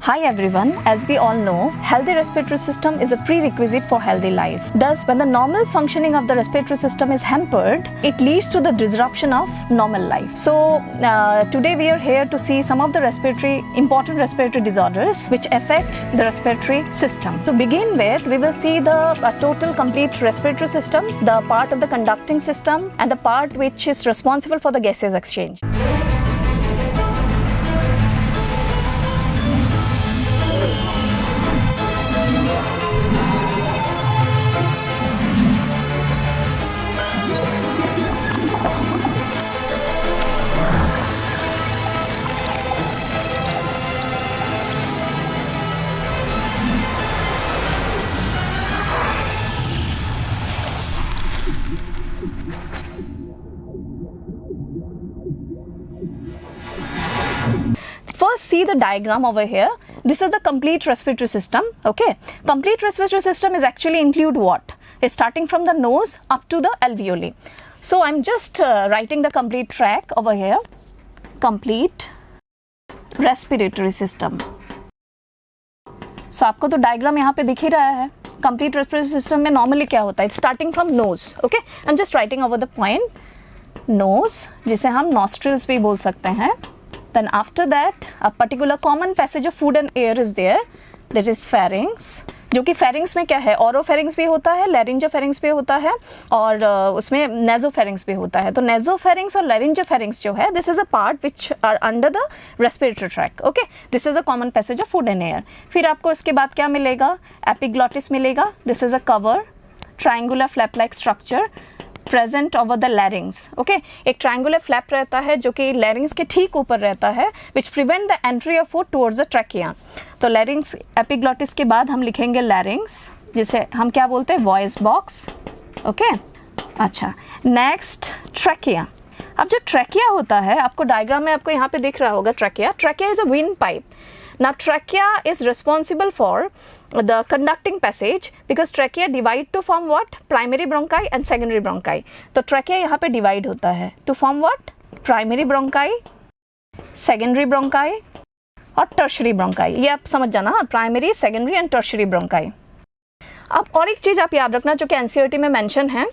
Hi everyone, as we all know, healthy respiratory system is a prerequisite for healthy life. Thus, when the normal functioning of the respiratory system is hampered, it leads to the disruption of normal life. So, today we are here to see some of the important respiratory disorders which affect the respiratory system. To begin with, we will see the total complete respiratory system, the part of the conducting system and the part which is responsible for the gaseous exchange. First, see the diagram over here. This is the complete respiratory system. Okay, complete respiratory system is actually include what? It's starting from the nose up to the alveoli. So I'm just writing the complete track over here. Complete respiratory system. So आपको तो diagram यहाँ पे दिख ही रहा है. Complete respiratory system में normally क्या होता है? It's starting from nose. Okay, I'm just writing over the point. Nose, जिसे हम nostrils भी बोल सकते हैं. Then after that, a particular common passage of food and air is there, that is pharynx. जो कि pharynx में क्या है? Oropharynx भी होता है, laryngopharynx भी होता है और उसमें nasopharynx भी होता है. तो nasopharynx और laryngopharynx जो है, this is a part which are under the respiratory tract. Okay, this is a common passage of food and air. फिर आपको इसके बाद क्या मिलेगा? Epiglottis मिलेगा. This is a cover, triangular flap-like structure. Present over the larynx. Okay, एक triangular flap रहता है जो कि लैरिंग्स के ठीक ऊपर रहता है, which prevent the entry of food towards the trachea. तो लैरिंग्स एपिग्लॉटिस के बाद हम लिखेंगे लैरिंग्स, जिसे हम क्या बोलते हैं? Voice box. ओके, अच्छा, नेक्स्ट ट्रैकिया. अब जो ट्रैकिया होता है, आपको डायग्राम में आपको यहाँ पे दिख रहा होगा trachea. Trachea is a wind pipe. Now trachea is responsible for the conducting passage because trachea divide to form what? Primary bronchi and secondary bronchi. तो trachea यहाँ पे divide होता है to form what? Primary bronchi, secondary bronchi और tertiary bronchi. ये आप समझ जाना, primary, secondary and tertiary bronchi. अब और एक चीज आप याद रखना जो कि एनसीईआरटी में मेंशन है,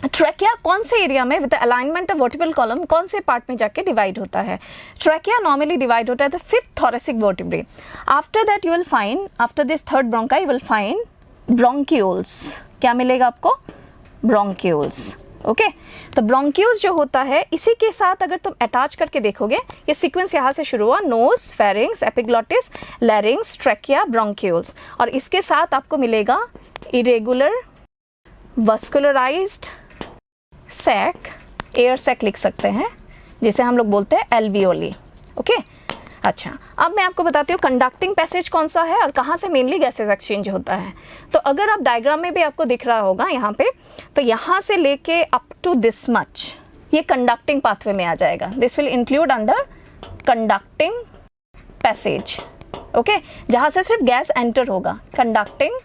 ट्रैकिया कौन से एरिया में with alignment of vertebral column कौन से पार्ट में जाके डिवाइड होता है? ट्रैकिया नॉर्मली डिवाइड होता है the fifth thoracic vertebrae. After that you will find, after this third ब्रोंका you will find bronchioles. क्या मिलेगा आपको? ब्रोंक्यूल्स. ओके, तो ब्रोंक्यूल्स जो होता है, इसी के साथ अगर तुम अटैच करके देखोगे, ये सीक्वेंस यहाँ से शुरू हुआ, nose, pharynx, epiglottis, larynx, trachea, bronchioles, और इसके साथ आपको मिलेगा irregular vascularised sac, air sac लिख सकते हैं, जिसे हम लोग बोलते हैं एल्वियोली. ओके, अच्छा, अब मैं आपको बताती हूँ कंडक्टिंग पैसेज कौन सा है और कहाँ से मेनली गैसेस एक्सचेंज होता है. तो अगर आप डायग्राम में भी आपको दिख रहा होगा यहाँ पे, तो यहाँ से लेके अप टू दिस मच ये कंडक्टिंग पाथवे में आ जाएगा. This will include under conducting passage. Okay, जहाँ से सिर्फ गैस एंटर होगा, conducting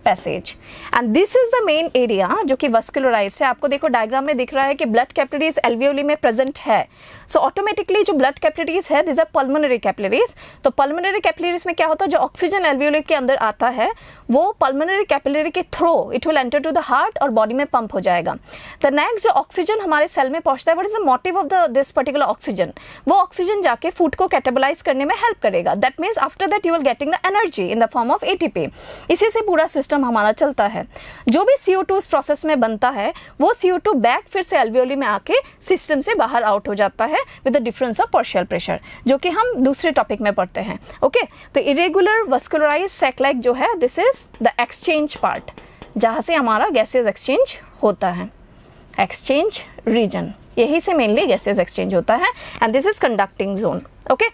passage. And this is the main area जो कि वस्कुलराइज्ड है. आपको देखो डायग्राम में दिख रहा है कि ब्लड कैपिलरीज एल्वियोली में प्रेजेंट है. सो ऑटोमेटिकली जो ब्लड कैपिलरीज है, दिस आर पल्मोनरी कैपिलरीज. तो पल्मोनरी कैपिलरीज में क्या होता है? जो ऑक्सीजन एल्वियोली के अंदर आता है, वो पल्मोनरी कैपिलरी के through it will enter to the heart और बॉडी में पंप हो जाएगा. द नेक्स्ट जो ऑक्सीजन हमारे सेल में पहुंचता है, what is the motive of this particular oxygen? वो ऑक्सीजन जाके फूड को कैटेबलाइज करने में हेल्प करेगा. That means after that you will getting the energy in the form of ATP. इसी से पूरा सिस्टम हमारा चलता है. जो भी CO2 इस प्रोसेस में बनता है, वो CO2 बैक फिर से एल्वियोली में आके सिस्टम से बाहर आउट हो जाता है with the difference of partial pressure, जो कि हम दूसरे टॉपिक में पढ़ते हैं. ओके, तो इरेगुलर वस्कुलराइज्ड सैक लाइक जो है, this is the exchange part, जहां से हमारा गैसेस एक्सचेंज होता है. एक्सचेंज रीजन, यही से मेनली गैसेस एक्सचेंज होता है. And this is conducting zone. Okay,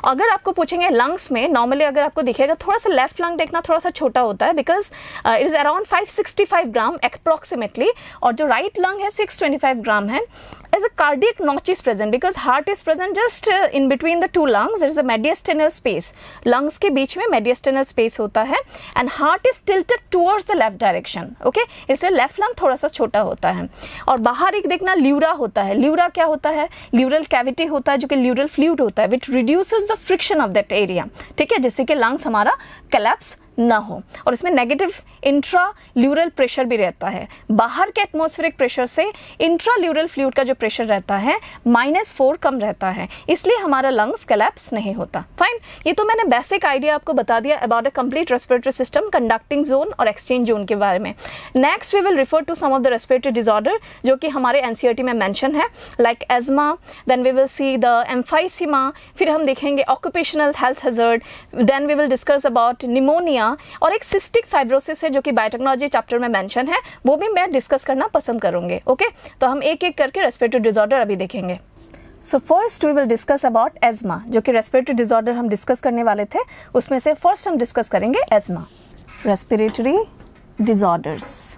अगर आपको पूछेंगे लंग्स में, नॉर्मली अगर आपको दिखेगा, थोड़ा सा लेफ्ट लंग देखना थोड़ा सा छोटा होता है, because it is around 565 gram approximately, और जो राइट लंग है 625 ग्राम है. as a cardiac notch is present because heart is present just in between the two lungs. There is a mediastinal space. Lungs के बीच में mediastinal space होता है and heart is tilted towards the left direction. Okay, इसलिए left lung थोड़ा सा छोटा होता है. और बाहर एक देखना ल्यूरा होता है. ल्यूरा क्या होता है? ल्यूरल कैविटी होता है जो कि ल्यूरल फ्लूइड होता है which it reduces the friction of that area, ठीक है, जिससे कि लंग्स हमारा कोलैप्स ना हो। और इसमें नेगेटिव इंट्राल्यूरल प्रेशर भी रहता है। बाहर के एटमॉस्फेरिक प्रेशर से इंट्राल्यूरल फ्लूइड का जो प्रेशर रहता है -4 कम रहता है, इसलिए हमारा लंग्स कोलैप्स नहीं होता। फाइन, ये तो मैंने बेसिक आइडिया आपको बता दिया about a complete respiratory system, conducting zone और एक्सचेंज जोन के बारे में। Next we will refer to some of the respiratory disorder जो कि हमारे एनसीईआरटी में मेंशन है, like asthma, then we will see the emphysema, फिर हम देखेंगे occupational health hazard, then we will discuss about pneumonia, और एक सिस्टिक फाइब्रोसिस है जो कि बायोटेक्नोलॉजी चैप्टर में मेंशन है, वो भी मैं डिस्कस करना पसंद करूंगी। ओके, तो हम एक एक करके रेस्पिरेटरी डिसऑर्डर अभी देखेंगे। So first we will discuss about asthma, जो कि रेस्पिरेटरी डिसऑर्डर हम डिस्कस करने वाले थे, उसमें से फर्स्ट हम डिस्कस करेंगे एज्मा, रेस्पिरेटरी डिसऑर्डर्स।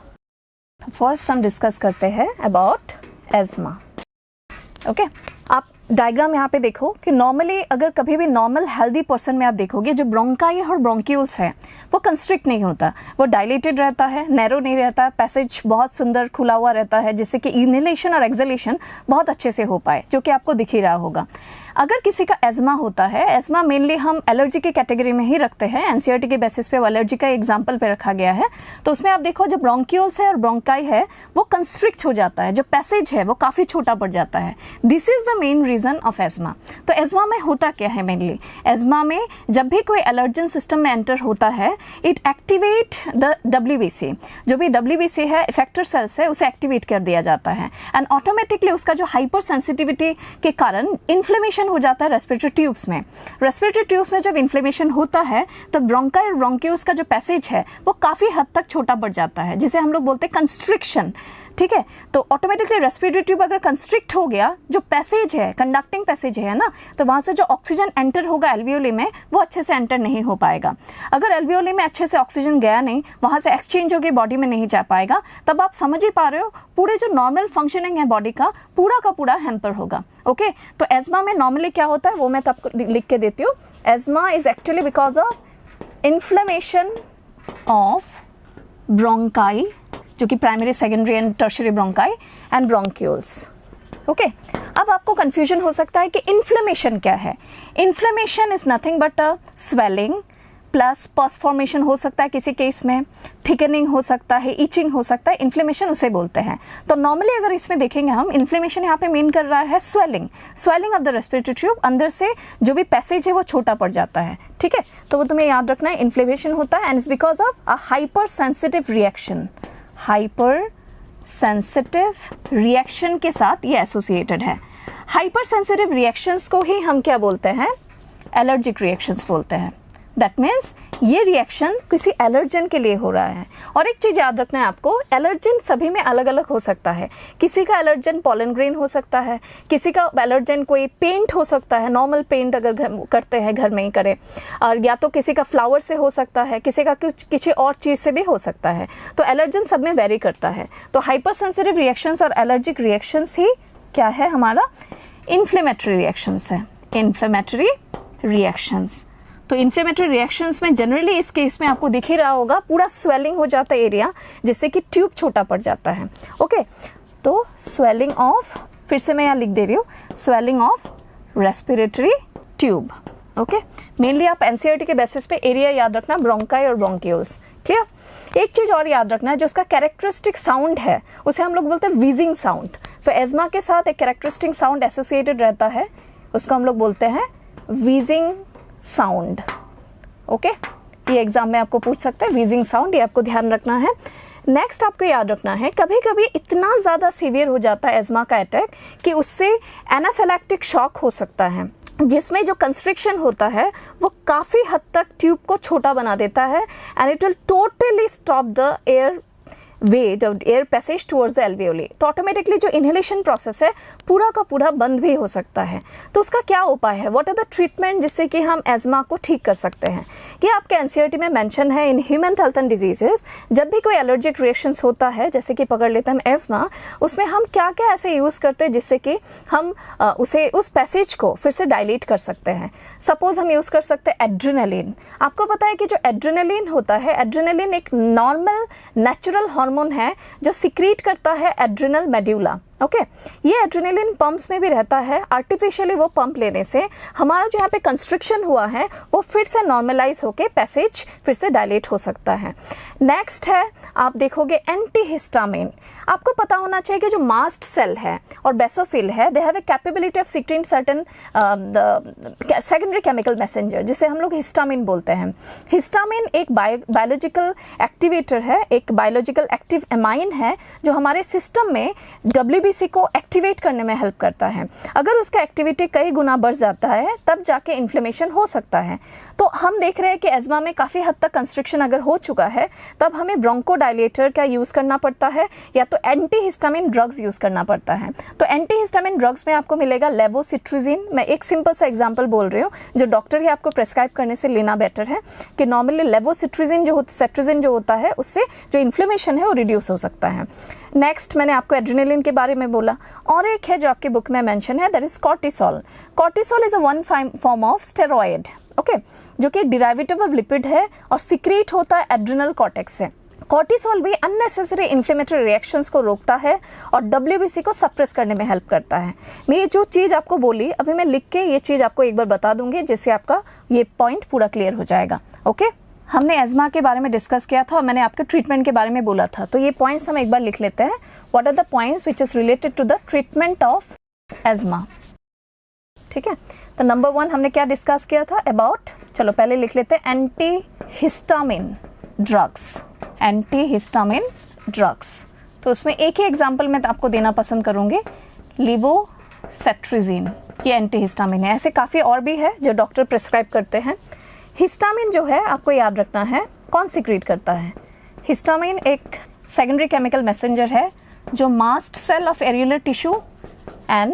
फर्स्ट हम डिस्कस करते हैं अबाउट एज्मा। ओके, आप डायग्राम यहाँ पे देखो कि नॉर्मली अगर कभी भी नॉर्मल हेल्दी पर्सन में आप देखोगे जो ब्रोंकाई और ब्रोंक्यूल्स है वो कंस्ट्रिक्ट नहीं होता, वो डायलेटेड रहता है, नैरो नहीं रहता, पैसेज बहुत सुंदर खुला हुआ रहता है, जिससे कि इनहेलेशन और एक्सहेलेशन बहुत अच्छे से हो पाए, जो कि आपको दिख ही रहा होगा। अगर किसी का एज्मा होता है, एज्मा मेनली हम एलर्जी की कैटेगरी में ही रखते हैं, एनसीईआरटी के बेसिस पे वो एलर्जी का एग्जाम्पल पे रखा गया है, तो उसमें आप देखो जो ब्रोंक्यूल्स है और ब्रोंकाई है वो कंस्ट्रिक्ट हो जाता है, जो पैसेज है वो काफ़ी छोटा पड़ जाता है। This is the main reason of asthma. तो एज्मा में होता क्या है मेनली, एज्मा में जब भी कोई एलर्जन सिस्टम में एंटर होता है, इट एक्टिवेट द WBC, जो भी WBC है इफेक्टर सेल्स है, उसे एक्टिवेट कर दिया जाता है, एंड ऑटोमेटिकली उसका जो हाइपर सेंसिटिविटी के कारण इन्फ्लेमेशन हो जाता है रेस्पिरेटरी ट्यूब्स में। रेस्पिरेटरी ट्यूब्स में जब इन्फ्लेमेशन होता है तो ब्रोंकाई और ब्रोंक्यूल्स का जो पैसेज है वो काफी हद तक छोटा पड़ जाता है, जिसे हम लोग बोलते हैं कंस्ट्रिक्शन, ठीक है। तो ऑटोमेटिकली रेस्पिरेटरी ट्यूब अगर कंस्ट्रिक्ट हो गया, जो पैसेज है, कंडक्टिंग पैसेज है ना, तो वहां से जो ऑक्सीजन एंटर होगा एल्वियोली में वो अच्छे से एंटर नहीं हो पाएगा। अगर एल्वियोली में अच्छे से ऑक्सीजन गया नहीं, वहां से एक्सचेंज होकर बॉडी में नहीं जा पाएगा, तब आप समझ ही पा रहे हो पूरे जो नॉर्मल फंक्शनिंग है बॉडी का पूरा हैम्पर होगा। ओके, तो एज्मा में नॉर्मली क्या होता है वो मैं तो आपको लिख के देती हूँ। Asthma is actually because of inflammation of bronchi, जो कि primary, secondary and tertiary bronchi and bronchioles. Okay, अब आपको कंफ्यूजन हो सकता है कि इन्फ्लेमेशन क्या है। Inflammation is nothing but a swelling plus pus formation हो सकता है किसी केस में, थिकनिंग हो सकता है, इचिंग हो सकता है, इन्फ्लेमेशन उसे बोलते हैं। तो नॉर्मली अगर इसमें देखेंगे हम, इन्फ्लेमेशन यहाँ पे मेन कर रहा है swelling of the respiratory tube, अंदर से जो भी पैसेज है वो छोटा पड़ जाता है, ठीक है। तो वो तुम्हें याद रखना है, इन्फ्लेमेशन होता है and it's because of a hyper sensitive reaction, hyper sensitive reaction के साथ ये एसोसिएटेड है। हाइपर सेंसिटिव रिएक्शंस को ही हम क्या बोलते हैं, एलर्जिक रिएक्शंस बोलते हैं। दैट मीन्स ये रिएक्शन किसी एलर्जन के लिए हो रहा है। और एक चीज याद रखना है आपको, एलर्जन सभी में अलग अलग हो सकता है। किसी का एलर्जन पॉलन ग्रेन हो सकता है, किसी का एलर्जन कोई पेंट हो सकता है, नॉर्मल पेंट अगर करते हैं घर में ही करें, और या तो किसी का फ्लावर से हो सकता है, किसी का किसी और चीज से भी हो सकता है। तो एलर्जन सब में वेरी करता है। तो हाइपर सेंसिटिव रिएक्शंस और एलर्जिक रिएक्शंस ही क्या है, हमारा इन्फ्लेमेटरी रिएक्शंस है, इन्फ्लेमेटरी रिएक्शंस। तो इन्फ्लेमेटरी रिएक्शंस में जनरली इस केस में आपको दिख ही रहा होगा पूरा स्वेलिंग हो जाता है एरिया, जिससे कि ट्यूब छोटा पड़ जाता है। ओके, तो स्वेलिंग ऑफ, फिर से मैं यहाँ लिख दे रही हूँ, swelling of respiratory tube. Okay, mainly आप एनसीईआरटी के बेसिस पे एरिया याद रखना, ब्रोंकाई और ब्रोंक्यूल्स। क्लियर। एक चीज और याद रखना है, जो उसका कैरेक्टरिस्टिक साउंड है उसे हम लोग बोलते हैं वीजिंग साउंड। तो एज्मा के साथ एक कैरेक्टरिस्टिक साउंड एसोसिएटेड रहता है, उसको हम लोग बोलते हैं वीजिंग साउंड। ओके, ये एग्जाम में आपको पूछ सकते हैं वीजिंग साउंड, ये आपको ध्यान रखना है। नेक्स्ट आपको याद रखना है, कभी कभी इतना ज़्यादा सीवियर हो जाता है एज्मा का अटैक कि उससे एनाफिलैक्टिक शॉक हो सकता है, जिसमें जो कंस्ट्रिक्शन होता है वो काफ़ी हद तक ट्यूब को छोटा बना देता है and it will totally stop the air way, जब air passage towards the alveoli. तो ऑटोमेटिकली जो इनहेलेशन प्रोसेस है पूरा का पूरा बंद भी हो सकता है। तो उसका क्या उपाय है, व्हाट आर द ट्रीटमेंट जिससे कि हम एज्मा को ठीक कर सकते हैं, ये आपके एनसीईआरटी में मेंशन है। In human health and diseases जब भी कोई एलर्जिक रिएक्शंस होता है, जैसे कि पकड़ लेते हैं हम एज्मा, उसमें हम क्या क्या ऐसे यूज़ करते हैं जिससे कि हम उसे उस पैसेज को फिर से डायलेट कर सकते हैं। सपोज हम यूज़ कर सकते हैं एड्रेनालिन। आपको पता है कि जो एड्रेनालिन होता है, एड्रेनालिन एक नॉर्मल नेचुरल हार्मोन है जो सिक्रीट करता है एड्रिनल मेड्यूला। ओके ये एड्रेनलिन पम्प्स में भी रहता है। आर्टिफिशियली वो पंप लेने से हमारा जो यहाँ पे कंस्ट्रिक्शन हुआ है वो फिर से नॉर्मलाइज होके पैसेज फिर से डायलेट हो सकता है। नेक्स्ट है आप देखोगे एंटीहिस्टामिन। आपको पता होना चाहिए कि जो मास्ट सेल है और बेसोफिल है they have a capability of secreting certain secondary chemical messenger जिसे हम लोग हिस्टामिन बोलते हैं। हिस्टामिन एक बायोलॉजिकल एक्टिवेटर है, एक बायोलॉजिकल एक्टिव एमाइन है जो हमारे सिस्टम में WBC को एक्टिवेट करने में हेल्प करता है। अगर उसका एक्टिविटी कई गुना बढ़ जाता है तब जाके इन्फ्लेमेशन हो सकता है। तो हम देख रहे हैं कि एज़मा में काफ़ी हद तक कंस्ट्रिक्शन अगर हो चुका है तब हमें ब्रोंकोडायलेटर का यूज़ करना पड़ता है या तो एंटीहिस्टामिन ड्रग्स यूज़ करना पड़ता है। तो एंटीहिस्टामिन ड्रग्स में आपको मिलेगा लेवोसिट्रिजिन। मैं एक सिंपल सा एग्जांपल बोल रही हूँ जो डॉक्टर ही आपको प्रेस्क्राइब करने से लेना बेटर है कि नॉर्मली लेवोसिट्रिजिन सेट्रिजिन जो होता है उससे जो इन्फ्लेमेशन है वो रिड्यूस हो सकता है। नेक्स्ट मैंने आपको एड्रेनलिन के बारे में बोला और एक है जो आपके बुक में मेंशन है that is cortisol. Cortisol is a one form of steroid okay जो कि डिराइवेटिव ऑफ लिपिड है और सीक्रेट होता है एड्रिनल कॉर्टेक्स से। कॉर्टिसोल भी अननेसेसरी इन्फ्लेमेटरी रिएक्शंस को रोकता है और WBC को सप्रेस करने में हेल्प करता है। मैं ये जो चीज़ आपको बोली अभी मैं लिख के ये चीज़ आपको एक बार बता दूंगी जिससे आपका ये पॉइंट पूरा क्लियर हो जाएगा। ओके हमने एज़मा के बारे में डिस्कस किया था और मैंने आपके ट्रीटमेंट के बारे में बोला था, तो ये पॉइंट्स हम एक बार लिख लेते हैं। What are the points which is related to the treatment of asthma. ठीक है, तो नंबर 1 हमने क्या डिस्कस किया था अबाउट, चलो पहले लिख लेते हैं एंटीहिस्टामिन ड्रग्स। एंटीहिस्टामिन ड्रग्स तो उसमें एक ही एग्जाम्पल मैं आपको देना पसंद करूंगी, लेवोसेट्रिजिन ये एंटीहिस्टामिन है। ऐसे काफ़ी और भी है जो डॉक्टर प्रिस्क्राइब करते हैं। हिस्टामिन जो है आपको याद रखना है कौन सीक्रेट करता है। हिस्टामिन एक सेकेंडरी केमिकल मैसेंजर है जो mast cell of areolar tissue and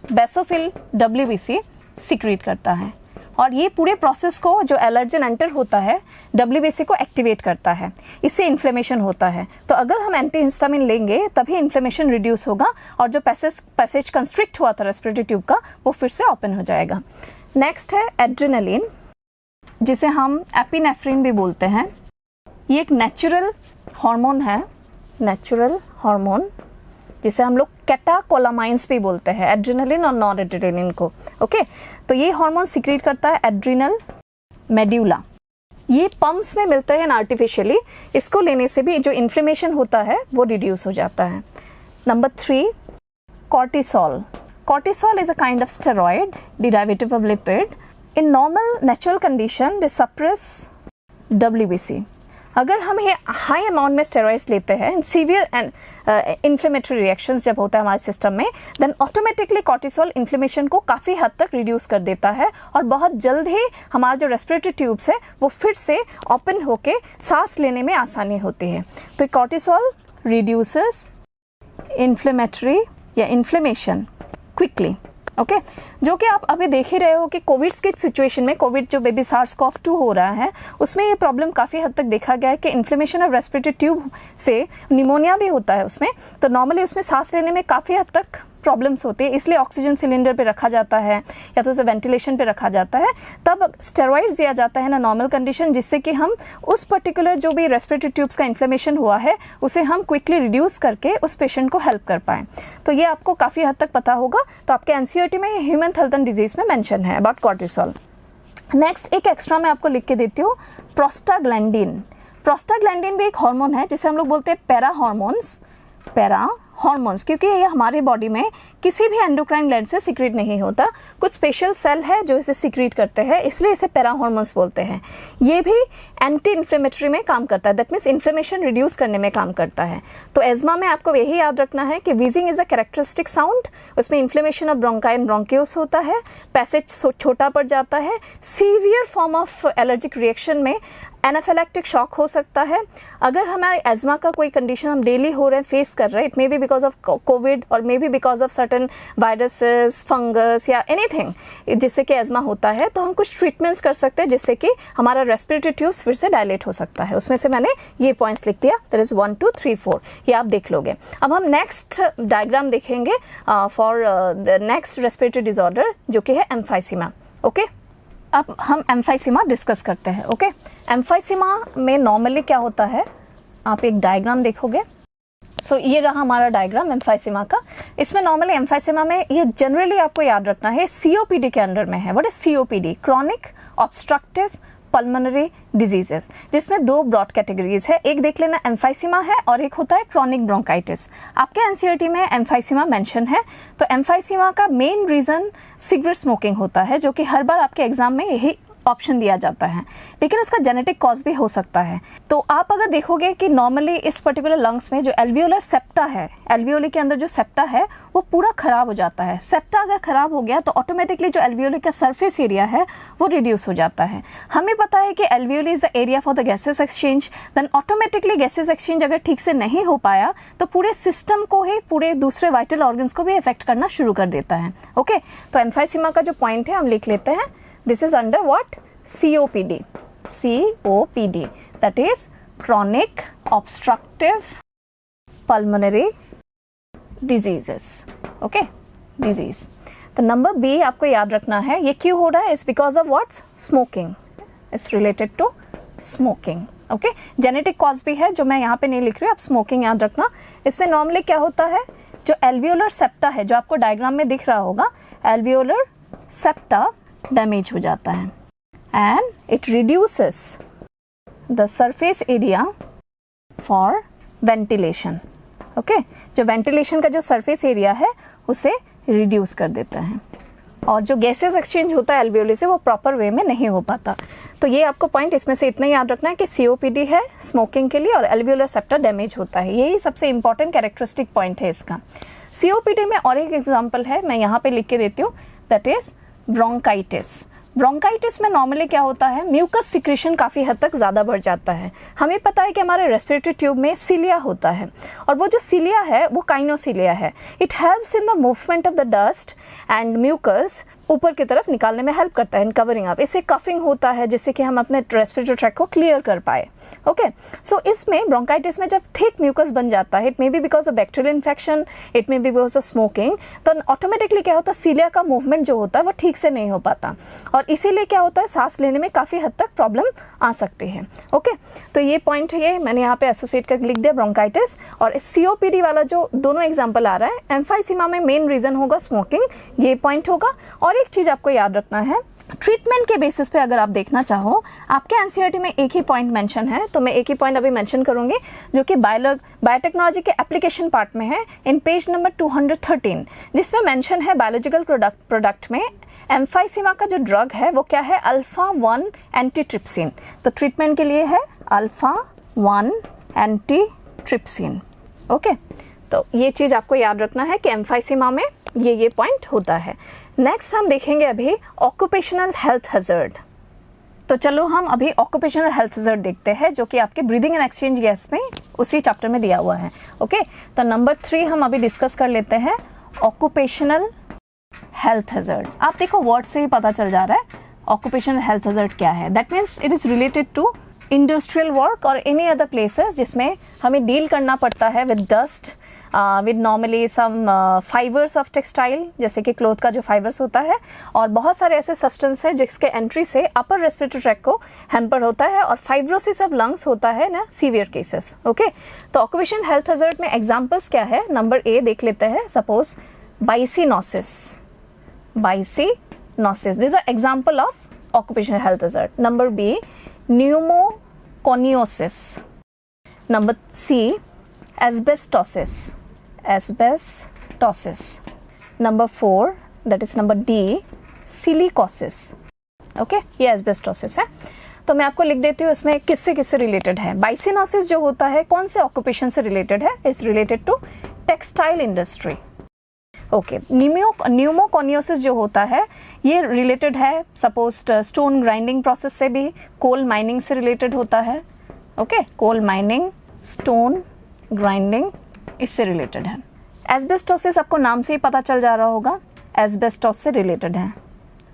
basophil WBC secrete करता है और ये पूरे प्रोसेस को जो एलर्जन एंटर होता है WBC को एक्टिवेट करता है, इससे इन्फ्लेमेशन होता है। तो अगर हम एंटीहिस्टामिन लेंगे तभी इन्फ्लेमेशन रिड्यूस होगा और जो पैसेज कंस्ट्रिक्ट हुआ था रेस्पिरेटरी ट्यूब का वो फिर से ओपन हो जाएगा। नेक्स्ट है एड्रेनलिन जिसे हम एपिनेफ्रिन भी बोलते हैं। ये एक नेचुरल हार्मोन है, नेचुरल हार्मोन जिसे हम लोग कैटाकोलामाइंस भी बोलते हैं, एड्रेनलिन और नॉन एड्रेनलिन को। ओके तो ये हार्मोन सीक्रेट करता है एड्रिनल मेड्यूला। ये पम्प्स में मिलते हैं आर्टिफिशियली, इसको लेने से भी जो इन्फ्लेमेशन होता है वो रिड्यूस हो जाता है। Number 3 cortisol. Cortisol is a kind of steroid derivative of lipid. In normal natural condition they suppress WBC। अगर हम ये हाई अमाउंट में स्टेरॉइड्स लेते हैं सीवियर एंड इन्फ्लेमेटरी रिएक्शंस जब होता है हमारे सिस्टम में देन ऑटोमेटिकली कॉर्टिसोल इन्फ्लेमेशन को काफ़ी हद तक रिड्यूस कर देता है और बहुत जल्द ही हमारा जो रेस्पिरेटरी ट्यूब्स है वो फिर से ओपन होके सांस लेने में आसानी होती है। तो कॉर्टिसोल रिड्यूसेस इन्फ्लेमेटरी या इन्फ्लेमेशन क्विकली। ओके जो कि आप अभी देख ही रहे हो कि कोविड की सिचुएशन में, कोविड जो बेबी SARS-CoV-2 हो रहा है उसमें ये प्रॉब्लम काफ़ी हद तक देखा गया है कि इन्फ्लेमेशन ऑफ रेस्पिरेटरी ट्यूब से निमोनिया भी होता है उसमें। तो नॉर्मली उसमें सांस लेने में काफ़ी हद तक प्रॉब्लम्स होती है, इसलिए ऑक्सीजन सिलेंडर पे रखा जाता है या तो उसे वेंटिलेशन पे रखा जाता है। तब स्टेरॉइड्स दिया जाता है ना नॉर्मल कंडीशन जिससे कि हम उस पर्टिकुलर जो भी रेस्पिरेटरी ट्यूब्स का इन्फ्लेमेशन हुआ है उसे हम क्विकली रिड्यूस करके उस पेशेंट को हेल्प कर पाएँ। तो ये आपको काफ़ी हद तक पता होगा। तो आपके NCERT में ह्यूमन हेल्थ एंड डिजीज में मेंशन है अबाउट कॉर्टिसोल। नेक्स्ट एक एक्स्ट्रा मैं आपको लिख के देती हूँ, प्रोस्टाग्लैंडिन। प्रोस्टाग्लैंडिन भी एक हार्मोन है जिसे हम लोग बोलते हैं पैरा हॉर्मोन्स, क्योंकि ये हमारे बॉडी में किसी भी एंडोक्राइन ग्लैंड से सीक्रेट नहीं होता, कुछ स्पेशल सेल है जो इसे सीक्रेट करते हैं, इसलिए इसे पैरा हॉर्मोन्स बोलते हैं। ये भी एंटी इन्फ्लेमेटरी में काम करता है, दैट मीन्स इन्फ्लेमेशन रिड्यूस करने में काम करता है। तो एज़मा में आपको यही याद रखना है कि wheezing is a characteristic sound, उसमें इन्फ्लेमेशन ऑफ ब्रोंकाई एंड ब्रोंकियोस होता है, पैसेज छोटा पड़ जाता है, severe form of allergic reaction में एनाफिलैक्टिक शॉक हो सकता है। अगर हमारे एज़मा का कोई कंडीशन हम डेली हो रहे हैं, फेस कर रहे हैं, it may be because of covid और may be because of certain viruses, fungus या एनीथिंग जिससे कि एज़मा होता है, तो हम कुछ ट्रीटमेंट्स कर सकते हैं जिससे कि हमारा रेस्पिरेटरी ट्यूब्स फिर से डायलेट हो सकता है। उसमें से मैंने ये पॉइंट्स लिख दिया, दैट इज 1 2 3 4, ये आप देख लोगे। अब हम नेक्स्ट डायग्राम देखेंगे for the next respiratory disorder जो कि है एम्फाइसीमा। ओके अब हम एम्फाइसीमा डिस्कस करते हैं। ओके एम्फाइसीमा में नॉर्मली क्या होता है, आप एक डायग्राम देखोगे, सो ये रहा हमारा डायग्राम एम्फाइसीमा का। इसमें नॉर्मली एम्फाइसीमा में ये जनरली आपको याद रखना है सीओपीडी के अंडर में है। What is COPD? Chronic obstructive pulmonary diseases, जिसमें दो ब्रॉड कैटेगरीज है। एक देख लेना एम्फाइसीमा है और एक होता है क्रॉनिक ब्रोंकाइटिस। आपके एनसीईआरटी में एम्फाइसीमा मेंशन है। तो एम्फाइसीमा का मेन रीजन सिगरेट स्मोकिंग होता है, जो कि हर बार आपके एग्जाम में यही ऑप्शन दिया जाता है, लेकिन उसका जेनेटिक कॉज भी हो सकता है। तो आप अगर देखोगे कि नॉर्मली इस पर्टिकुलर लंग्स में जो एल्वियोलर सेप्टा है, एल्वियोली के अंदर जो सेप्टा है वो पूरा खराब हो जाता है। सेप्टा अगर खराब हो गया तो ऑटोमेटिकली जो एल्वियोली का सरफेस एरिया है वो रिड्यूस हो जाता है। हमें पता है कि alveoli is the area for the gases exchange. Then automatically gases exchange अगर ठीक से नहीं हो पाया तो पूरे सिस्टम को ही, पूरे दूसरे वाइटल ऑर्गन्स को भी इफेक्ट करना शुरू कर देता है। ओके, तो एम्फाइसीमा का जो पॉइंट है हम लिख लेते हैं, this is under what? COPD. COPD, that is chronic obstructive pulmonary diseases. Okay, disease. तो नंबर बी आपको याद रखना है। ये क्यों हो रहा है? It's because of what's? Smoking. It's related to smoking. Okay, genetic cause भी है जो मैं यहाँ पे नहीं लिख रही हूँ, आप स्मोकिंग याद रखना। इसमें नॉर्मली क्या होता है, जो एल्वियोलर सेप्टा है, जो आपको डायग्राम में दिख रहा होगा, एल्वियोलर सेप्टा डैमेज हो जाता है and it reduces the surface area for ventilation. Okay, जो वेंटिलेशन का जो सरफेस एरिया है उसे रिड्यूस कर देता है और जो गैसेस एक्सचेंज होता है एल्वियोली से वो प्रॉपर वे में नहीं हो पाता। तो ये आपको पॉइंट इसमें से इतना याद रखना है कि सीओपीडी है स्मोकिंग के लिए और एल्वियोलर सेप्टा डैमेज होता है। यही सबसे इंपॉर्टेंट कैरेक्टरिस्टिक पॉइंट है इसका। सीओपीडी में और एक एग्जाम्पल है, मैं यहाँ पे लिख के देती हूँ, दैट इज ब्रोंकाइटिस। ब्रोंकाइटिस में नॉर्मली क्या होता है, म्यूकस सिक्रेशन काफ़ी हद तक ज़्यादा बढ़ जाता है। हमें पता है कि हमारे रेस्पिरेटरी ट्यूब में सीलिया होता है और वो जो सीलिया है वो काइनोसीलिया है। It helps in the movement of the dust and mucus ऊपर की तरफ निकालने में हेल्प करता है इन कवरिंग अप। इससे कफिंग होता है जिससे कि हम अपने रेस्पिरेटरी ट्रैक को क्लियर कर पाए। ओके, सो इसमें ब्रोंकाइटिस में जब थिक म्यूकस बन जाता है, it may be because of bacterial infection, it may be because of smoking, तो ऑटोमेटिकली क्या होता है, सीलिया का मूवमेंट जो होता है वो ठीक से नहीं हो पाता और इसीलिए क्या होता है, सांस लेने में काफ़ी हद तक प्रॉब्लम आ सकती है। ओके, तो ये पॉइंट है, ये मैंने यहाँ पे एसोसिएट करके लिख दिया ब्रोंकाइटिस। और सीओपीडी वाला जो दोनों एग्जाम्पल आ रहा है, एम्फाइसीमा में मेन रीजन होगा स्मोकिंग, ये पॉइंट होगा। और एक चीज आपको याद रखना है, ट्रीटमेंट के बेसिस पे अगर आप देखना चाहो, आपके एनसीईआरटी में एक ही पॉइंट मेंशन है, तो मैं एक ही पॉइंट अभी मेंशन करूंगी जो कि बायोटेक्नोलॉजी के एप्लीकेशन पार्ट में है, इन पेज नंबर 213, जिसमें मेंशन है बायोलॉजिकल प्रोडक्ट में एम्फाइसीमा का जो ड्रग है वो क्या है, अल्फा-1 एंटीट्रिप्सिन। तो ट्रीटमेंट के लिए है अल्फा-1 एंटीट्रिप्सिन। ओके, तो ये चीज़ आपको याद रखना है कि एम्फाइसीमा में ये पॉइंट होता है। नेक्स्ट हम देखेंगे अभी ऑक्यूपेशनल हेल्थ हैजर्ड। तो चलो हम अभी ऑक्यूपेशनल हेल्थ हैजर्ड देखते हैं, जो कि आपके ब्रीदिंग एंड एक्सचेंज गैस में उसी चैप्टर में दिया हुआ है। ओके, तो नंबर 3 हम अभी डिस्कस कर लेते हैं, ऑक्यूपेशनल हेल्थ हैजर्ड। आप देखो वर्ड से ही पता चल जा रहा है ऑक्यूपेशनल हेल्थ हैजर्ड क्या है। That means it is related to industrial work और एनी अदर प्लेसेस जिसमें हमें डील करना पड़ता है with dust, with normally some fibres of textile, जैसे कि क्लोथ का जो फाइबर्स होता है, और बहुत सारे ऐसे सब्सटेंस है जिसके एंट्री से अपर रेस्पिरेटरी ट्रैक को हैम्पर होता है और फाइब्रोसिस ऑफ लंग्स होता है ना, सीवियर केसेस। ओके, तो ऑक्यूपेशनल हेल्थ हैजर्ड में एग्जांपल्स क्या है, नंबर ए देख लेते हैं। Suppose byssinosis, this are example of occupational health hazard. Number B pneumoconiosis. Number C, asbestosis. Number 4, that is number D, silicosis. Okay, ये asbestosis है। तो मैं आपको लिख देती हूँ इसमें किससे रिलेटेड है। बाइसिनोसिस जो होता है कौन से ऑक्यूपेशन से रिलेटेड है, it's related to textile industry. Okay, pneumoconiosis जो होता है ये रिलेटेड है सपोज स्टोन ग्राइंडिंग प्रोसेस से भी, कोल माइनिंग से रिलेटेड होता है। Okay, coal mining, stone grinding, इससे रिलेटेड है। एस्बेस्टोसिस आपको नाम से ही पता चल जा रहा होगा, एस्बेस्टोस से रिलेटेड है।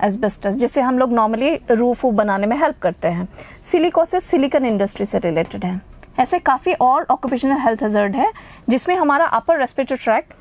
एस्बेस्टस जिसे हम लोग नॉर्मली रूफ बनाने में हेल्प करते हैं। सिलिकोसिस सिलिकॉन इंडस्ट्री से रिलेटेड है। ऐसे काफ़ी और ऑक्यूपेशनल हेल्थ हैजर्ड है जिसमें हमारा अपर रेस्पिरेटरी ट्रैक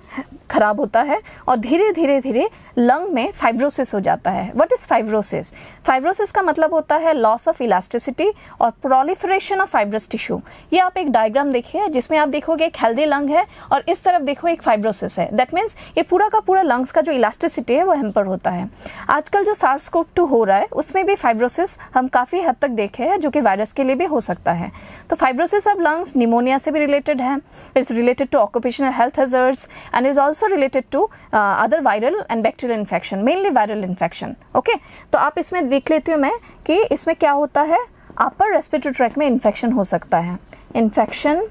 खराब होता है और धीरे धीरे धीरे लंग में फाइब्रोसिस हो जाता है। What is fibrosis? फाइब्रोसिस का मतलब होता है लॉस ऑफ इलास्टिसिटी और प्रोलिफरेशन ऑफ फाइब्रस टिश्यू। ये आप एक डायग्राम देखिए जिसमें आप देखोगे एक हेल्दी लंग है और इस तरफ देखो एक फाइब्रोसिस है। दैट मीन्स ये पूरा का पूरा लंग्स का जो इलास्टिसिटी है वो हैम्पर होता है। आजकल जो SARS-CoV-2 हो रहा है उसमें भी फाइब्रोसिस हम काफ़ी हद तक देखे हैं, जो कि वायरस के लिए भी हो सकता है। तो फाइब्रोसिस ऑफ लंग्स निमोनिया से भी रिलेटेड है। It's related to occupational health hazards and is also related to other viral and bacterial infection, mainly viral infection. Okay, तो आप इसमें देख लेती हूँ मैं कि इसमें क्या होता है। अपर रेस्पिरेटरी ट्रैक में इन्फेक्शन हो सकता है, infection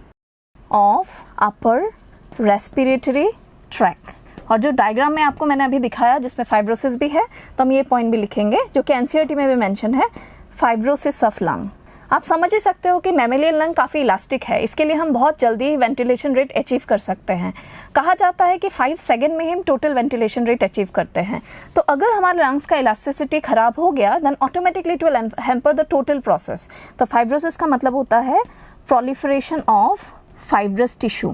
of upper respiratory track. और जो डायग्राम में आपको मैंने अभी दिखाया जिसमें फाइब्रोसिस भी है, तो हम ये पॉइंट भी लिखेंगे जो कि एनसीईआरटी में भी मेंशन है, फाइब्रोसिस ऑफ लंग। आप समझ ही सकते हो कि मैमेलियन लंग काफ़ी इलास्टिक है, इसके लिए हम बहुत जल्दी वेंटिलेशन रेट अचीव कर सकते हैं। कहा जाता है कि 5 सेकेंड में हम टोटल वेंटिलेशन रेट अचीव करते हैं। तो अगर हमारे लंग्स का इलास्टिसिटी खराब हो गया then automatically it will hamper the total process. तो फाइब्रोसिस का मतलब होता है proliferation of fibrous tissue.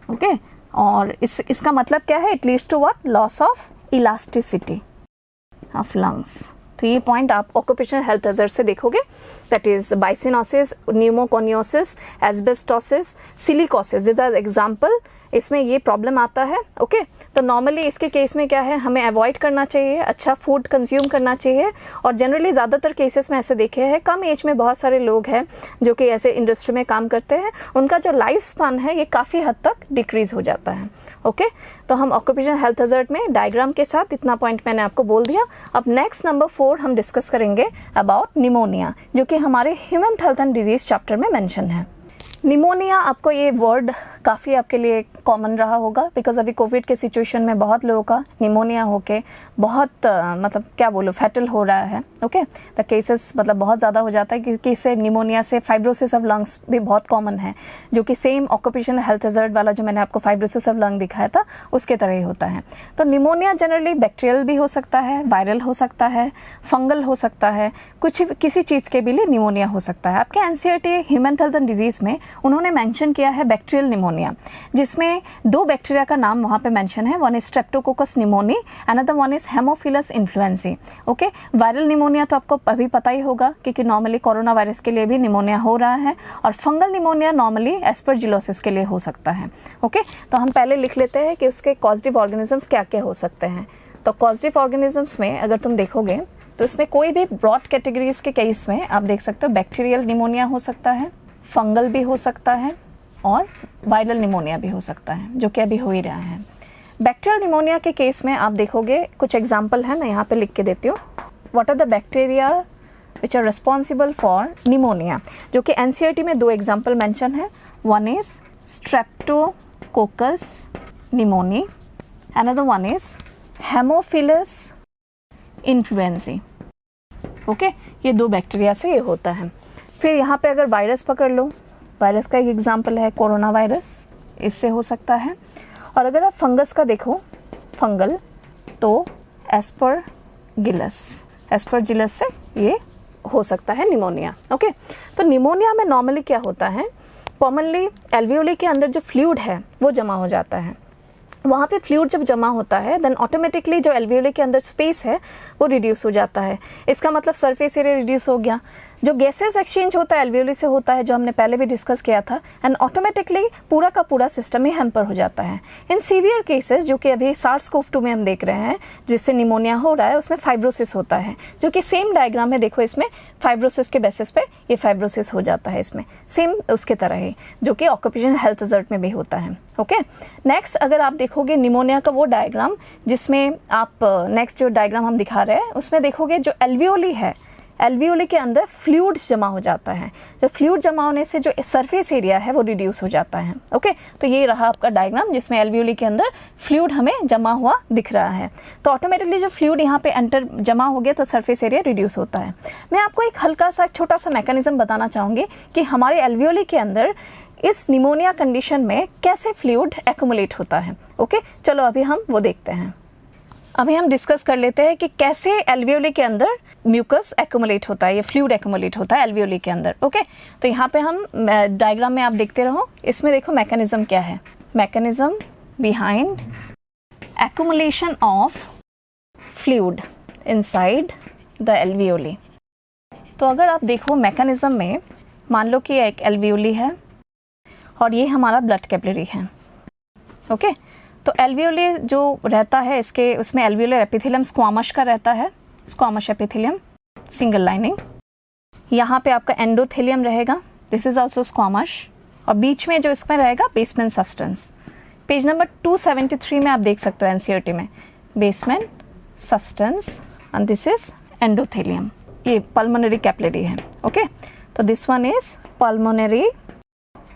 Okay, और इसका मतलब क्या है? It leads to what? Loss of elasticity of lungs. तो ये पॉइंट आप ऑक्यूपेशनल हेल्थ हैजर्ड से देखोगे, that is byssinosis, pneumoconiosis, asbestosis, silicosis, this are example. इसमें ये प्रॉब्लम आता है। ओके, तो नॉर्मली इसके केस में क्या है, हमें अवॉइड करना चाहिए, अच्छा फूड कंज्यूम करना चाहिए। और जनरली ज़्यादातर केसेस में ऐसे देखे हैं, कम एज में बहुत सारे लोग हैं जो कि ऐसे इंडस्ट्री में काम करते हैं, उनका जो लाइफ स्पान है ये काफ़ी हद तक डिक्रीज हो जाता है। ओके, तो हम ऑक्यूपेशनल हेल्थ हैजर्ड में डायग्राम के साथ इतना पॉइंट मैंने आपको बोल दिया। अब नेक्स्ट नंबर 4 हम डिस्कस करेंगे अबाउट निमोनिया, जो कि हमारे human health and disease chapter में मेंशन है। निमोनिया, आपको ये वर्ड काफ़ी आपके लिए कॉमन रहा होगा, बिकॉज अभी कोविड के सिचुएशन में बहुत लोगों का निमोनिया होके बहुत मतलब क्या बोलो फैटल हो रहा है। ओके, द केसेस मतलब बहुत ज़्यादा हो जाता है, क्योंकि इससे निमोनिया से फाइब्रोसिस ऑफ लंग्स भी बहुत कॉमन है, जो कि सेम ऑक्यूपेशनल हेल्थ हैजर्ड वाला जो मैंने आपको फाइब्रोसिस ऑफ लंग दिखाया था उसके तरह ही होता है। तो निमोनिया जनरली बैक्टीरियल भी हो सकता है, वायरल हो सकता है, फंगल हो सकता है, किसी चीज़ के भी लिए निमोनिया हो सकता है। आपके NCERT human health and disease में उन्होंने मेंशन किया है बैक्टीरियल निमोनिया, जिसमें 2 बैक्टीरिया का नाम वहाँ पे मेंशन है। One is streptococcus pneumoniae, another one is haemophilus influenzae. Okay, viral pneumonia तो आपको अभी पता ही होगा, क्योंकि नॉर्मली कोरोना वायरस के लिए भी निमोनिया हो रहा है, और फंगल निमोनिया नॉर्मली एस्परजिलोसिस के लिए हो सकता है। ओके, तो हम पहले लिख लेते हैं कि उसके कॉजेटिव ऑर्गेनिजम्स क्या क्या हो सकते हैं। तो पॉजिटिव ऑर्गेनिजम्स में अगर तुम देखोगे तो इसमें कोई भी ब्रॉड कैटेगरीज के केस में आप देख सकते हो बैक्टीरियल निमोनिया हो सकता है, फंगल भी हो सकता है और वायरल निमोनिया भी हो सकता है, जो कि अभी हो ही रहा है। बैक्टीरियल निमोनिया के केस में आप देखोगे कुछ एग्जाम्पल है, मैं यहाँ पे लिख के देती हूँ। What are the bacteria which are responsible for pneumonia, जो कि एनसीईआरटी में 2 एग्जाम्पल मेंशन है। One is streptococcus pneumoniae, another one is haemophilus influenzae. Okay, ये 2 बैक्टीरिया से ये होता है। फिर यहाँ पे अगर वायरस पकड़ लो, वायरस का एक एग्जाम्पल है कोरोना वायरस, इससे हो सकता है। और अगर आप फंगस का देखो, फंगल, तो एस्परजिलस से ये हो सकता है निमोनिया। ओके, तो निमोनिया में नॉर्मली क्या होता है, कॉमनली एल्वियोली के अंदर जो फ्लूइड है वो जमा हो जाता है। वहाँ पे फ्लूइड जब जमा होता है देन ऑटोमेटिकली जो एल्वियोली के अंदर स्पेस है वो रिड्यूस हो जाता है। इसका मतलब सरफेस एरिया रिड्यूस हो गया। जो गैसेस एक्सचेंज होता है एल्वियोली से होता है, जो हमने पहले भी डिस्कस किया था, एंड ऑटोमेटिकली पूरा का पूरा सिस्टम ही हैम्पर हो जाता है। इन सीवियर केसेस जो कि अभी SARS-CoV-2 में हम देख रहे हैं जिससे निमोनिया हो रहा है, उसमें फाइब्रोसिस होता है, जो कि सेम डायग्राम में देखो, इसमें फाइब्रोसिस के बेसिस पे ये फाइब्रोसिस हो जाता है, इसमें सेम उसके तरह ही, जो कि ऑक्यूपेशनल हेल्थ हैजर्ड में भी होता है। ओके, नेक्स्ट अगर आप देखोगे निमोनिया का वो डायग्राम जिसमें आप नेक्स्ट जो डायग्राम हम दिखा रहे हैं उसमें देखोगे जो एल्वियोली है, एल्वियोली के अंदर फ्लूइड जमा हो जाता है। जो फ्लूइड जमा होने से जो सरफेस एरिया है वो रिड्यूस हो जाता है। ओके, तो ये रहा आपका डायग्राम जिसमें एल्वियोली के अंदर फ्लूइड हमें जमा हुआ दिख रहा है। तो ऑटोमेटिकली जो फ्लूइड यहाँ पे एंटर जमा हो गया तो सरफेस एरिया रिड्यूस होता है। मैं आपको एक हल्का सा छोटा सा मैकेनिज्म बताना चाहूँगी कि हमारे एल्वियोली के अंदर इस निमोनिया कंडीशन में कैसे फ्लूइड एक्युमुलेट होता है। ओके, चलो अभी हम वो देखते हैं। अभी हम डिस्कस कर लेते हैं कि कैसे एल्वियोली के अंदर म्यूकस एक्युमुलेट होता है, ये फ्लूइड एक्युमुलेट होता है एल्वियोली के अंदर। ओके, तो यहाँ पे हम डायग्राम में आप देखते रहो, इसमें देखो मैकेनिज्म क्या है। Mechanism behind accumulation of fluid inside the alveoli. तो अगर आप देखो मैकेनिज्म में, मान लो कि एक एल्वियोली है और ये हमारा ब्लड कैपिलरी है, ओके तो एल्वियोली जो रहता है इसके, उसमें एल्वियोलर एपिथेलियम स्क्वामश का रहता है, स्क्वामश एपिथेलियम सिंगल लाइनिंग. यहाँ पे आपका एंडोथेलियम रहेगा, दिस इज ऑल्सो स्क्वामश, और बीच में जो इसमें रहेगा बेसमेंट सब्सटेंस. पेज नंबर 273 में आप देख सकते हो एनसीईआरटी में, basement substance and this is endothelium. ये पल्मोनरी कैपिलरी है, ओके तो this one is pulmonary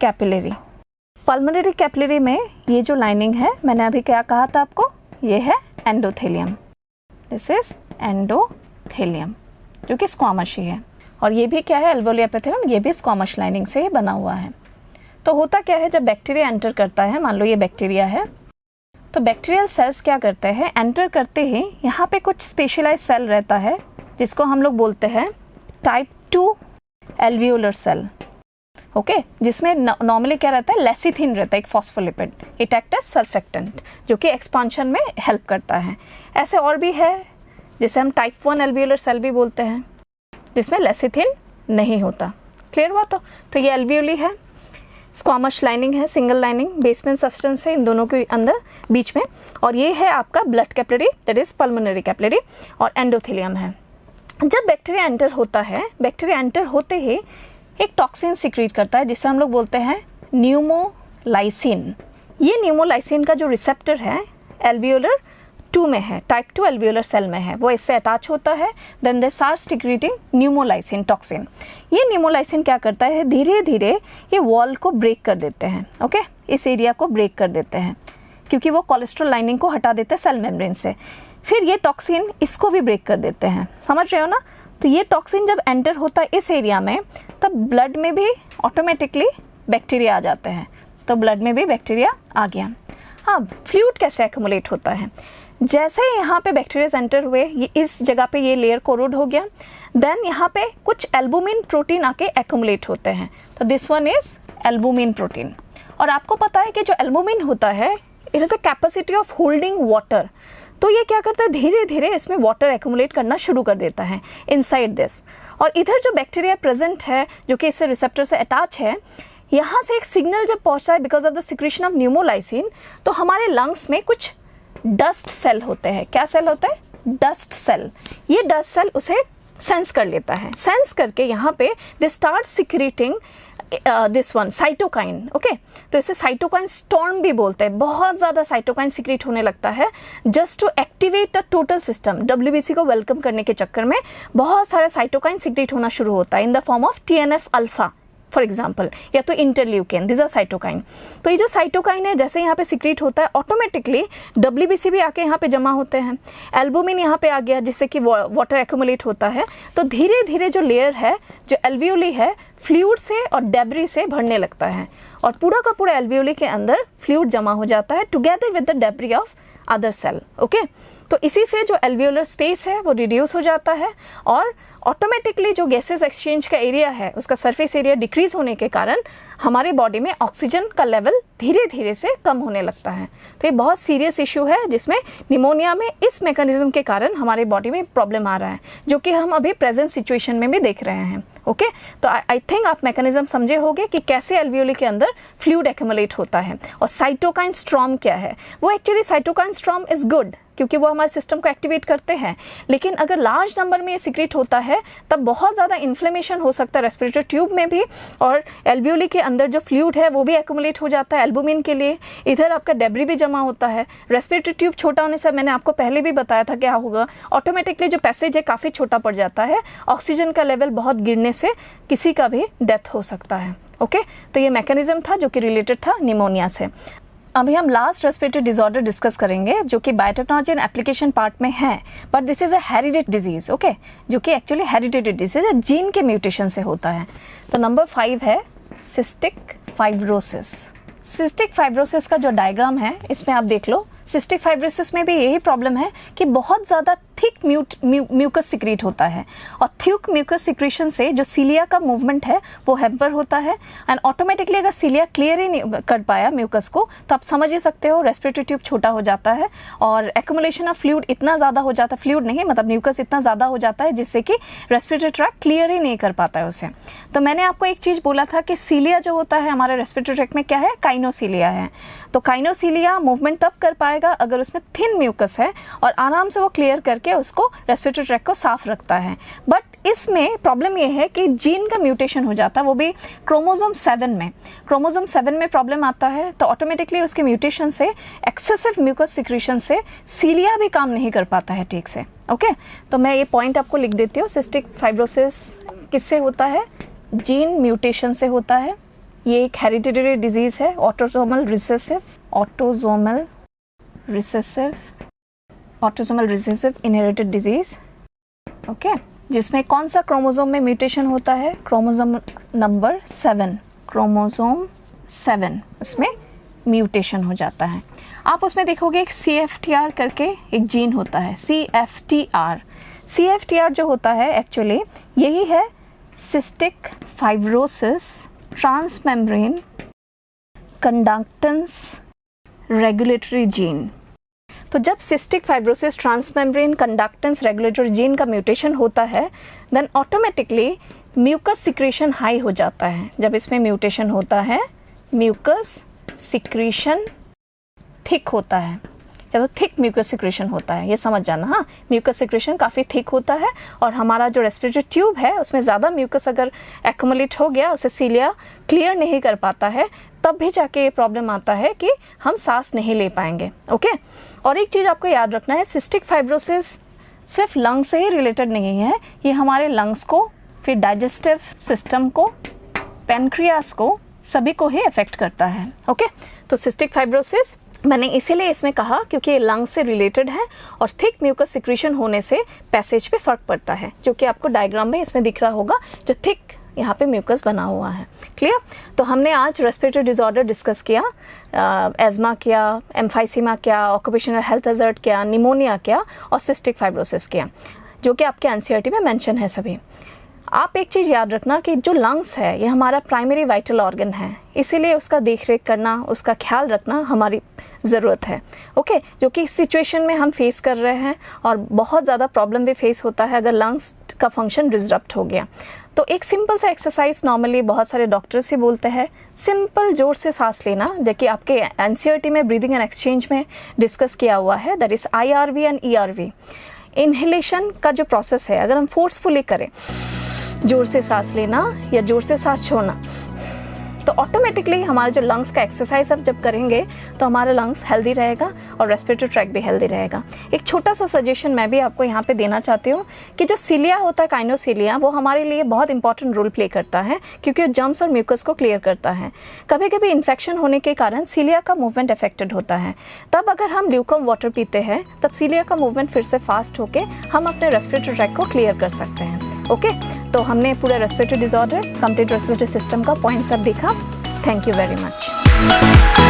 capillary. Pulmonary capillary में ये जो लाइनिंग है, मैंने अभी क्या कहा था आपको, ये है एंडोथेलियम, दिस इज एंडोथेलियम जो कि स्क्वामश ही है. और ये भी क्या है, एल्वेओली एपिथेलियम, ये भी स्क्वामश लाइनिंग से ही बना हुआ है. तो होता क्या है, जब बैक्टीरिया एंटर करता है, मान लो ये बैक्टीरिया है, तो बैक्टीरियल सेल्स क्या करते हैं, एंटर करते ही यहाँ पे कुछ स्पेशलाइज सेल रहता है जिसको हम लोग बोलते हैं टाइप 2 एल्वियोलर सेल, ओके जिसमें नॉर्मली क्या रहता है, लेसिथिन रहता है, एक phospholipid, it act as surfactant जो कि एक्सपांशन में हेल्प करता है. ऐसे और भी है जिसे हम टाइप 1 एल्वियोलर सेल भी बोलते हैं, जिसमें लेसिथिन नहीं होता. क्लियर हुआ? तो ये एल्वियोली है, स्क्वामश लाइनिंग है, सिंगल लाइनिंग, बेसमेंट सब्सटेंस है इन दोनों के अंदर बीच में, और ये है आपका blood capillary, that is pulmonary capillary, और एंडोथेलियम है. जब बैक्टीरिया एंटर होता है, बैक्टीरिया एंटर होते ही एक टॉक्सिन सिक्रीट करता है जिसे हम लोग बोलते हैं न्यूमोलाइसिन. ये न्यूमोलाइसिन का जो रिसेप्टर है एल्वियोलर 2 में है, टाइप 2 एल्वियोलर सेल में है, वो इससे अटैच होता है, then they start secreting pneumolysin toxin. ये न्यूमोलाइसिन क्या करता है, धीरे धीरे ये वॉल को ब्रेक कर देते हैं, ओके इस एरिया को ब्रेक कर देते हैं, क्योंकि वो कोलेस्ट्रॉल लाइनिंग को हटा देते हैं सेल मेम्ब्रेन से. फिर ये टॉक्सिन इसको भी ब्रेक कर देते हैं, समझ रहे हो ना? तो ये टॉक्सिन जब एंटर होता है इस एरिया में, तब ब्लड में भी ऑटोमेटिकली बैक्टीरिया आ जाते हैं, तो ब्लड में भी बैक्टीरिया आ गया. अब फ्लूइड कैसे एक्युमुलेट होता है, जैसे यहाँ पे बैक्टीरिया एंटर हुए, ये इस जगह पे ये लेयर कोरोड हो गया, देन यहाँ पे कुछ एल्बुमिन प्रोटीन आके एक्युमुलेट होते हैं, तो this one is albumin protein. और आपको पता है कि जो एल्बुमिन होता है, it is a capacity of holding water, तो ये क्या करता है, धीरे धीरे इसमें वाटर एक्युमुलेट करना शुरू कर देता है इनसाइड दिस. और इधर जो बैक्टीरिया प्रेजेंट है जो कि इससे रिसेप्टर से अटैच है, यहाँ से एक सिग्नल जब पहुंचता है because of the secretion of pneumolysin, तो हमारे लंग्स में कुछ डस्ट सेल होते हैं. क्या सेल होता है, डस्ट सेल. ये डस्ट सेल उसे सेंस कर लेता है, सेंस करके यहाँ पे दे start secreting this one cytokine, okay तो इसे साइटोकाइन स्टॉर्म भी बोलते हैं. बहुत ज्यादा साइटोकाइन सिक्रीट होने लगता है just to activate the total system. WBC को वेलकम करने के चक्कर में बहुत सारा साइटोकाइन सिक्रीट होना शुरू होता है इन the form of TNF alpha for example, या तो इंटरल्यूकिन, दिस आर साइटोकाइन. तो ये जो साइटोकाइन है जैसे यहाँ पे सिक्रीट होता है, ऑटोमेटिकली WBC भी आके यहाँ पे जमा होते हैं, एल्बुमिन यहाँ पे आ गया जिससे कि वाटर एक्युमुलेट होता है. तो धीरे धीरे जो लेयर है, जो एल्वियोली है, फ्लूइड से और डेब्री से भरने लगता है, और पूरा का पूरा एल्वियोली के अंदर फ्लूइड जमा हो जाता है together with the debris of other cell, okay तो इसी से जो एल्वियोलर स्पेस है वो रिड्यूस हो जाता है, और ऑटोमेटिकली जो गैसेस एक्सचेंज का एरिया है, उसका सरफेस एरिया डिक्रीज होने के कारण हमारे बॉडी में ऑक्सीजन का लेवल धीरे धीरे से कम होने लगता है. तो ये बहुत सीरियस इशू है जिसमें निमोनिया में इस मैकेनिज्म के कारण हमारे बॉडी में प्रॉब्लम आ रहा है, जो कि हम अभी प्रेजेंट सिचुएशन में भी देख रहे हैं. ओके तो आई थिंक आप मैकेनिज्म समझे होंगे कि कैसे एल्वियोली के अंदर फ्लूइड एक्युमुलेट होता है. और साइटोकाइन स्टॉर्म क्या है, वो actually cytokine storm is good क्योंकि वो हमारे सिस्टम को एक्टिवेट करते हैं, लेकिन अगर लार्ज नंबर में ये सिक्रीट होता है तब बहुत ज़्यादा इन्फ्लेमेशन हो सकता है रेस्पिरेटरी ट्यूब में भी, और एल्वियोली के अंदर जो फ्लूइड है वो भी एक्युमुलेट हो जाता है एल्बुमिन के लिए. इधर आपका डेब्री भी जमा होता है. रेस्पिरेटरी ट्यूब छोटा होने से, मैंने आपको पहले भी बताया था क्या होगा, ऑटोमेटिकली जो पैसेज है काफ़ी छोटा पड़ जाता है, ऑक्सीजन का लेवल बहुत गिरने से किसी का भी डेथ हो सकता है. ओके तो ये मैकेनिज्म था जो कि रिलेटेड था निमोनिया से. अभी हम लास्ट रेस्पिरेटरी डिसऑर्डर डिस्कस करेंगे जो कि बायोटेक्नोलॉजी एंड एप्लीकेशन पार्ट में है, but this is a heredity disease, okay जो कि एक्चुअली हेरिडिटी डिजीज है, जीन के म्यूटेशन से होता है. तो नंबर 5 है सिस्टिक फाइब्रोसिस. सिस्टिक फाइब्रोसिस का जो डायग्राम है इसमें आप देख लो, सिस्टिक फाइब्रोसिस में भी यही प्रॉब्लम है कि बहुत ज़्यादा थिक म्यूकस सिक्रीट होता है, और थिक म्यूकस सिक्रीशन से जो सीलिया का मूवमेंट है वो हैम्पर होता है। एंड ऑटोमेटिकली अगर सीलिया क्लियर ही नहीं कर पाया म्यूकस को, तो आप समझ ही सकते हो रेस्पिरेटरी ट्यूब छोटा हो जाता है और एक्युमुलेशन ऑफ फ्लूइड इतना ज़्यादा हो जाता है, फ्लूइड नहीं मतलब म्यूकस इतना ज़्यादा हो जाता है जिससे कि रेस्पिरेटरी ट्रैक्ट क्लियर ही नहीं कर पाता है उसे। तो मैंने आपको एक चीज़ बोला था कि सीलिया जो होता है हमारे रेस्पिरेटरी ट्रैक्ट में क्या है, काइनोसीलिया है। तो काइनोसीलिया मूवमेंट तब कर पाएगा अगर उसमें थिन म्यूकस है और आराम से वो क्लियर करके उसको रेस्पिरेटरी ट्रैक्ट को साफ रखता है। बट इसमें प्रॉब्लम ये है कि जीन का म्यूटेशन हो जाता है, वो भी क्रोमोसोम 7 में। क्रोमोसोम 7 में प्रॉब्लम आता है तो ऑटोमेटिकली उसके म्यूटेशन से, एक्सेसिव म्यूकस सिक्रीशन से सीलिया भी काम नहीं कर पाता है ठीक से। ओके, तो मैं ये पॉइंट आपको लिख देती हूँ। सिस्टिक फाइब्रोसिस किससे होता है? जीन म्यूटेशन से होता है। ये एक हेरिडिटरी डिजीज है, autosomal recessive inherited disease. Okay, जिसमें कौन सा क्रोमोसोम में म्यूटेशन होता है? क्रोमोसोम नंबर 7, क्रोमोसोम 7 उसमें म्यूटेशन हो जाता है। आप उसमें देखोगे एक CFTR करके एक जीन होता है, CFTR जो होता है एक्चुअली यही है cystic fibrosis transmembrane conductance regulatory gene. तो जब cystic fibrosis transmembrane conductance regulatory gene का म्यूटेशन होता है, then automatically mucus secretion high हो जाता है। जब इसमें म्यूटेशन होता है म्यूकस सिक्रीशन थिक होता है, या तो थिक म्यूकस सिक्रीशन होता है, ये समझ जाना। हाँ, म्यूकस सिक्रीशन काफ़ी थिक होता है और हमारा जो रेस्पिरेटरी ट्यूब है उसमें ज़्यादा म्यूकस अगर एक्युमुलेट हो गया, उसे सीलिया क्लियर नहीं कर पाता है, तब भी जाके ये प्रॉब्लम आता है कि हम सांस नहीं ले पाएंगे। ओके, और एक चीज़ आपको याद रखना है, सिस्टिक फाइब्रोसिस सिर्फ लंग से ही रिलेटेड नहीं है, ये हमारे लंग्स को, फिर डाइजेस्टिव सिस्टम को, पेनक्रियास को, सभी को ही अफेक्ट करता है। ओके, तो सिस्टिक फाइब्रोसिस मैंने इसीलिए इसमें कहा क्योंकि ये लंग से रिलेटेड है और थिक म्यूकस सिक्रीशन होने से पैसेज पे फर्क पड़ता है, जो कि आपको डायग्राम में इसमें दिख रहा होगा, जो थिक यहाँ पे म्यूकस बना हुआ है। क्लियर? तो हमने आज रेस्पिरेटरी डिसऑर्डर डिस्कस किया, एज़मा किया, एम्फाइसीमा किया, ऑक्यूपेशनल हेल्थ हैज़र्ड किया, निमोनिया किया और सिस्टिक फाइब्रोसिस किया, जो कि आपके एनसीईआरटी में मेंशन है सभी। आप एक चीज़ याद रखना कि जो लंग्स है ये हमारा प्राइमरी वाइटल ऑर्गन है, इसीलिए उसका देख रेख करना, उसका ख्याल रखना हमारी ज़रूरत है। ओके, जो कि इस सिचुएशन में हम फेस कर रहे हैं और बहुत ज़्यादा प्रॉब्लम भी फेस होता है अगर लंग्स का फंक्शन डिसरप्ट हो गया। तो एक सिंपल सा एक्सरसाइज नॉर्मली बहुत सारे डॉक्टर्स ही बोलते हैं, सिंपल जोर से सांस लेना, जो कि आपके एनसीईआरटी में ब्रीदिंग एंड एक्सचेंज में डिस्कस किया हुआ है, that is IRV and ERV। Inhalation का जो प्रोसेस है, अगर हम फोर्सफुली करें, जोर से सांस लेना या जोर से सांस छोड़ना, तो ऑटोमेटिकली हमारे जो लंग्स का एक्सरसाइज अब जब करेंगे तो हमारा लंग्स हेल्दी रहेगा और रेस्पिरेटरी ट्रैक भी हेल्दी रहेगा। एक छोटा सा सजेशन मैं भी आपको यहाँ पे देना चाहती हूँ कि जो सीलिया होता है, काइनोसीलिया, वो हमारे लिए बहुत इंपॉर्टेंट रोल प्ले करता है क्योंकि वो जर्म्स और म्यूकस को क्लियर करता है। कभी कभी इन्फेक्शन होने के कारण सीलिया का मूवमेंट अफेक्टेड होता है, तब अगर हम ल्यूकम वाटर पीते हैं तब सीलिया का मूवमेंट फिर से फास्ट होकर हम अपने रेस्पिरेटरी ट्रैक को क्लियर कर सकते हैं। ओके, तो हमने पूरा respiratory disorder, complete respiratory system का पॉइंट सब देखा। Thank you very much.